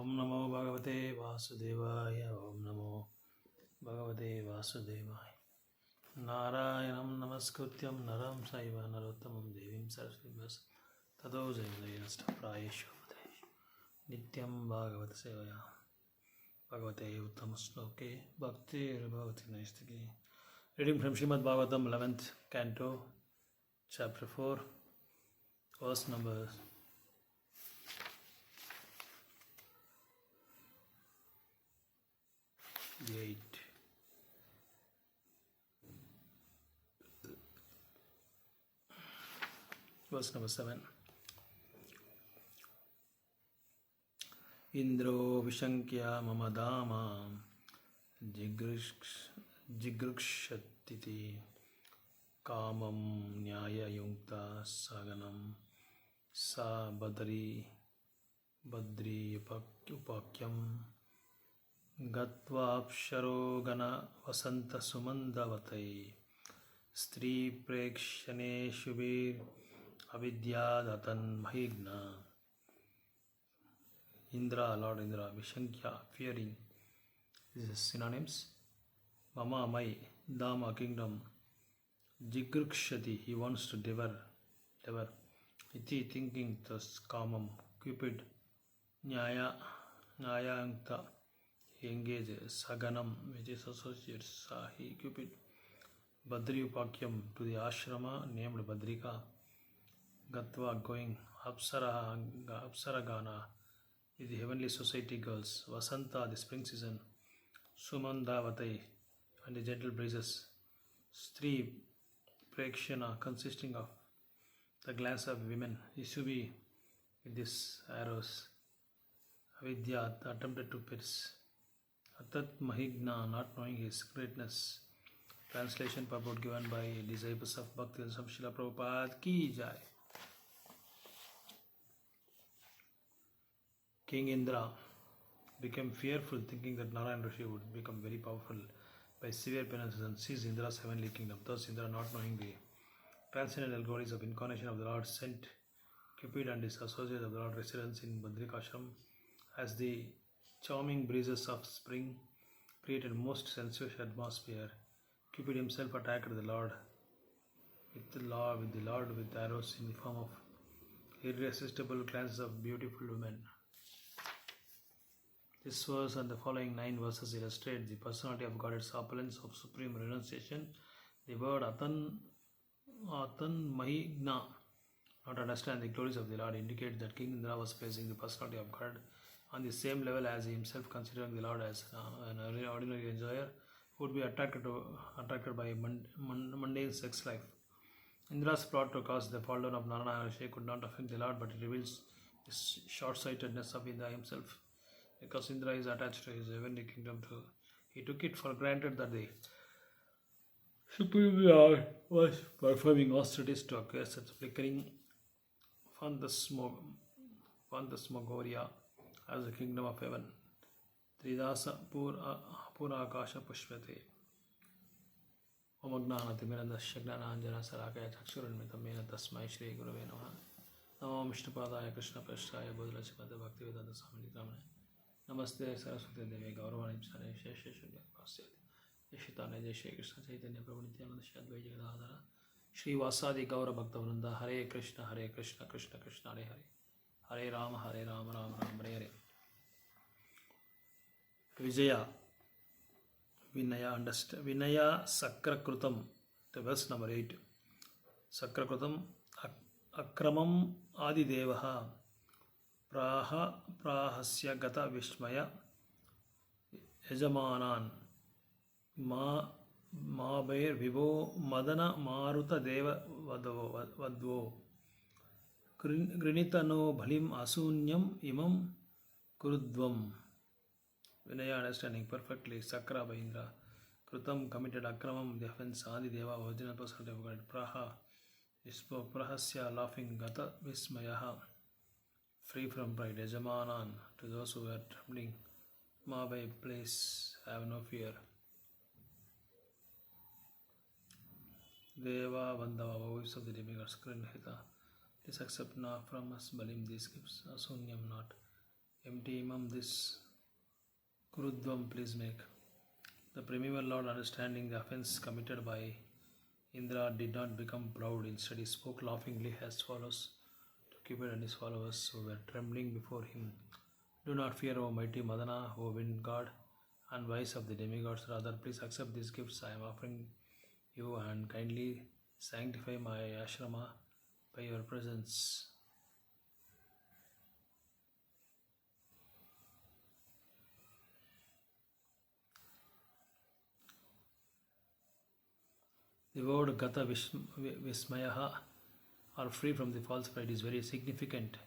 Om Namo Bhagavate Vasudevaya. Om Namo Bhagavate Vasudevaya. Narayanam Namaskrutyam Naram Saiva Narottamam Devim Saraswati Vyas Tado Jayadayasta Prayeshu Nityam Bhagavata Sevaya Bhagavate Uttamasloke Bhakti Bhagavati Naistaki. Reading from Srimad Bhagavatam 11th Canto, Chapter 4, verse number 8. Verse number 7. Indro Vishankya Mamadama Jigrukshati Kamam Nyaya Yungta Saganam Sa Badri Upakyam Gatvapsharo Gana Vasanta Sumandavatai Stri Prekshane Shubir Avidya Datan Mahigna. Indra, Lord Indra, Vishankya, fearing. This is synonyms. Mama, my, Dama, kingdom. Jigrukshati, he wants to devour. Iti, thinking, thus, Kamam, Cupid. Nyaya, Nyayanta, he engages. Saganam, which is associated, Sahi, Cupid. Badri Upakyam, to the ashrama named Badrika. Gatva, going. Apsaragana, the heavenly society girls. Vasanta, the spring season. Sumandavatai, and the gentle breezes. Stri Prekshana, consisting of the glance of women. Isubi, with these arrows. Avidya, attempted to pierce. Atat Mahigna, not knowing his greatness. Translation purport given by disciples of Bhakti Srila Prabhupada Ki Jai. King Indra became fearful, thinking that Narayan Rishi would become very powerful by severe penances and seize Indra's heavenly kingdom. Thus, Indra, not knowing the transcendental glories of incarnation of the Lord, sent Cupid and his associates of the Lord residents in Badrikashram. As the charming breezes of spring created most sensuous atmosphere, Cupid himself attacked the Lord with arrows in the form of irresistible glances of beautiful women. This verse and the following 9 verses illustrate the personality of God, its opulence of supreme renunciation. The word Atan Mahigna, not understand the glories of the Lord, indicates that King Indra was placing the personality of God on the same level as he himself, considering the Lord as an ordinary enjoyer who would be attracted by a mundane sex life. Indra's plot to cause the fall down of Narayana Rishi could not affect the Lord, but it reveals the short-sightedness of Indra himself. Because Indra is attached to his heavenly kingdom too, he took it for granted that the Supreme Lord was performing austerities to acquire such flickering phantasmagoria as the kingdom of heaven. Tridasa Purakasha Pushpate Omagnana Timiranda Shagnana Anjana Sarakaya Chakshuranmitam Mena Tasmai Shri Gurave Namaha Namo Mishtapadaya Krishna Prasthaya Bodhila Chipata Bhakti Vedanta Swami Ramana Namaste Saraswati Devi Gauravani Sane Sheshunya Pasyati Yashitane Jai Shri Krishna Chaitanya Prabhu Nityananda Shri Advaita Gadadhara Shri Vasadi Gaura Bhakta Vrinda Hare Krishna Krishna Krishna Hare Hare Hare Rama Rama Hare Hare. Vijaya Vinaya Sakrakrutam, the verse number 8. Sakrakrutam Akramam Adidevaha Prahasya Gata Vishmaya Yajamanan Mabair Vivo Madana Maruta Deva Vadvo Grinitano Bhalim Asunyam Imam Kurudvam. Vinaya, understanding perfectly. Sakra by Indra. Krutam, committed. Akramam, the offense. Adi Deva, original personality of God. Praha, Prahasya, laughing. Gata Vismayaha, free from pride. Yajamanan, to those who are trembling. Ma by place, have no fear. Deva Vandava, voice of the demigods. Krinhita, please accept now from us Balim these gifts. Asunyam not. Empty imam this Kurudvam, please make. The primeval Lord, understanding the offense committed by Indra, did not become proud. Instead, he spoke laughingly as follows to Cupid and his followers who were trembling before him. Do not fear, O mighty Madana, O wind god and wise of the demigods. Rather, please accept these gifts I am offering you and kindly sanctify my ashrama by your presence. The word Gata Vismayaha, or free from the false pride, is very significant.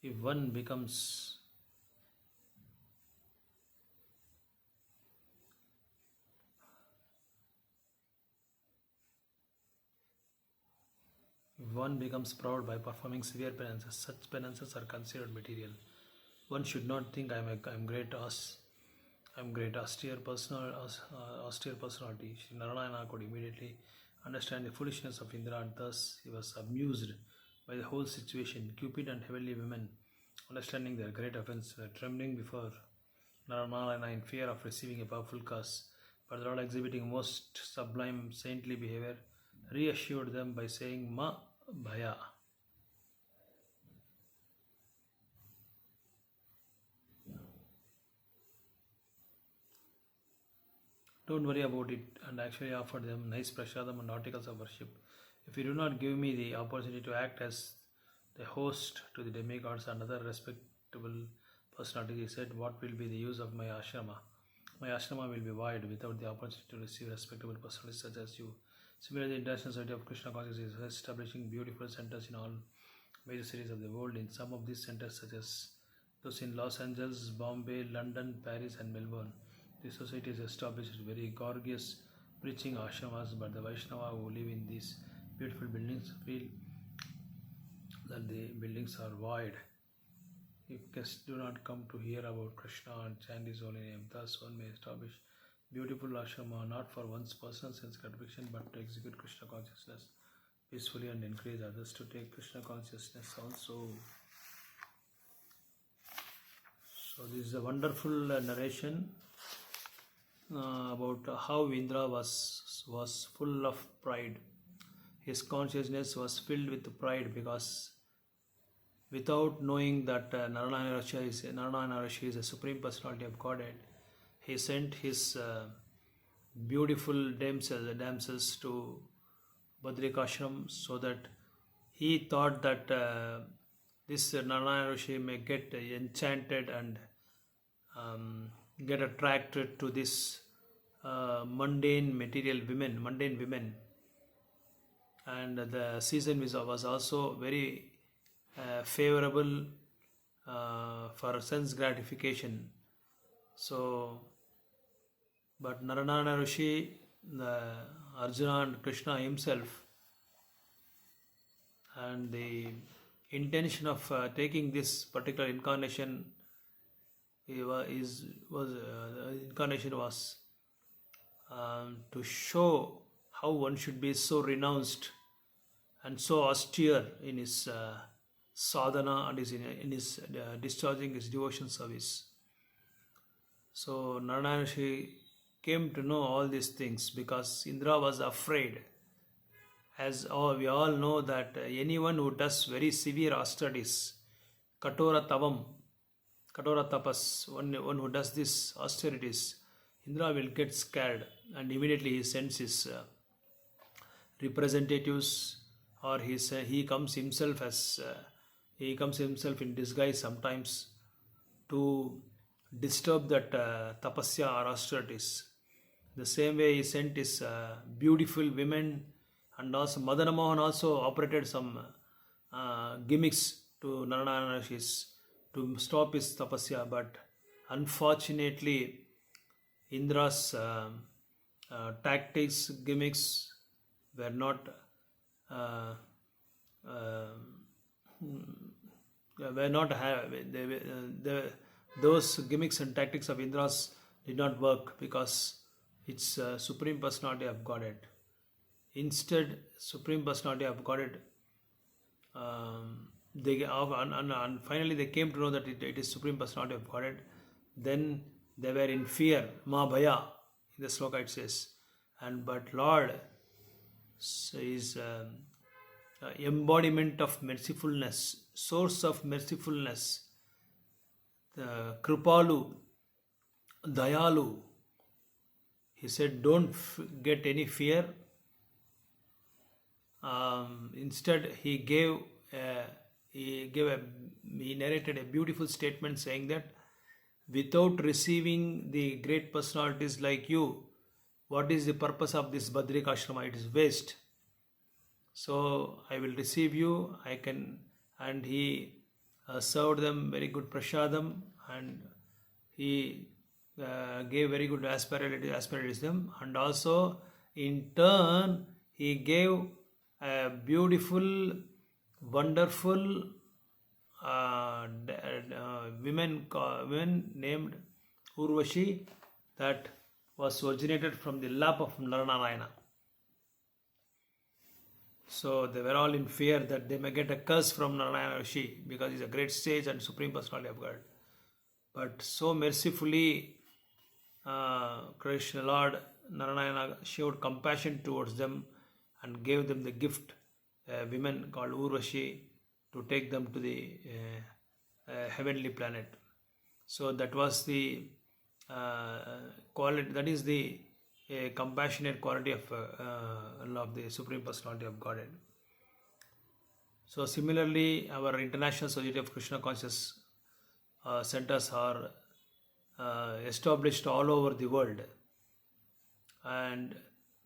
If one becomes proud by performing severe penances, such penances are considered material. One should not think I am great austere personality. Sri Narayana could immediately understand the foolishness of Indra, and thus he was amused by the whole situation. Cupid and heavenly women, understanding their great offense, were trembling before Narayana in fear of receiving a powerful curse. But the Lord, exhibiting most sublime saintly behavior, reassured them by saying, Ma Bhaya. Don't worry about it, and actually offered them nice prasadam and articles of worship. If you do not give me the opportunity to act as the host to the demigods and other respectable personalities, he said, what will be the use of my ashrama? My ashrama will be void without the opportunity to receive respectable personalities such as you. Similarly, the International Society of Krishna Consciousness is establishing beautiful centers in all major cities of the world. In some of these centers, such as those in Los Angeles, Bombay, London, Paris, and Melbourne, the society has established very gorgeous preaching ashramas, but the Vaishnava who live in these beautiful buildings feel that the buildings are void. If guests do not come to hear about Krishna and chant his holy name, thus one may establish beautiful ashrama not for one's personal sense gratification but to execute Krishna consciousness peacefully and encourage others to take Krishna consciousness also. So this is a wonderful narration about how Indra was full of pride. His consciousness was filled with pride because without knowing that Narayana Rishi is a supreme personality of Godhead, he sent his beautiful damsels to Badrikashram so that he thought that this Narayana Rishi may get enchanted and get attracted to this mundane women, and the season was also very favorable for sense gratification. So, but Narayana Rishi, Arjuna and Krishna himself, and the intention of taking this particular incarnation was to show how one should be so renounced and so austere in his sadhana and in his discharging his devotion service. So Narayana Rishi came to know all these things because Indra was afraid. As we all know that anyone who does very severe austerities, Katora tapas, one who does this austerities, Indra will get scared and immediately he sends his representatives, or he comes himself in disguise sometimes to disturb that tapasya or austerities. The same way he sent his beautiful women, and also Madana Mohan also operated some gimmicks to Narayana Rishi to stop his tapasya, but unfortunately Indra's tactics, gimmicks were not those gimmicks and tactics of Indra's did not work because it's Supreme Personality of Godhead. Instead, Supreme Personality of Godhead and finally they came to know that it is Supreme Personality of Godhead. Then they were in fear, ma bhaya, in the sloka it says. But Lord is embodiment of mercifulness, source of mercifulness, the Kripalu, Dayalu. He said, don't get any fear. Instead, he narrated a beautiful statement saying that without receiving the great personalities like you, what is the purpose of this Badrika Ashrama? It is waste. So I will receive you. And he served them very good prasadam, and he gave very good aspiratism, and also in turn he gave a beautiful, wonderful women named Urvashi that was originated from the lap of Naranarayana. So they were all in fear that they may get a curse from Narayana Rishi because he is a great sage and Supreme Personality of God. But so mercifully, Krishna Lord Narayana showed compassion towards them and gave them the gift, women called Urvashi, to take them to the heavenly planet. So that was the quality, that is the compassionate quality of the Supreme Personality of Godhead. So similarly, our International Society of Krishna Conscious centers are established all over the world, and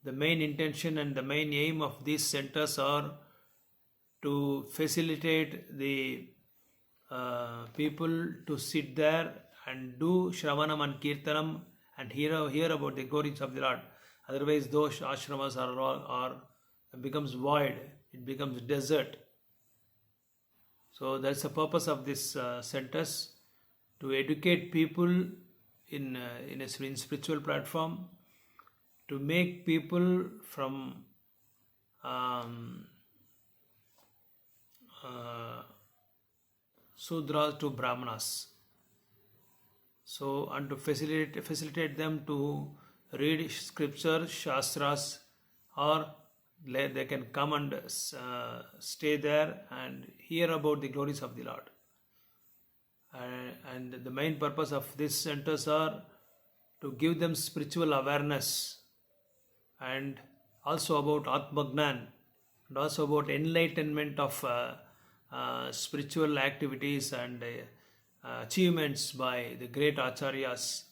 the main intention and the main aim of these centers are to facilitate the people to sit there and do Shravanam and Kirtanam and hear about the glories of the Lord. Otherwise, those ashramas are becomes void. It becomes desert. So that's the purpose of these centers, to educate people in a spiritual platform, to make people from Sudras to Brahmanas. So, and to facilitate them to read scripture, shastras, or they can come and stay there and hear about the glories of the Lord. And the main purpose of these centers are to give them spiritual awareness, and also about Atmagnan, and also about enlightenment of spiritual activities and achievements by the great acharyas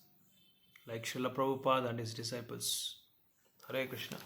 like Srila Prabhupada and his disciples. Hare Krishna.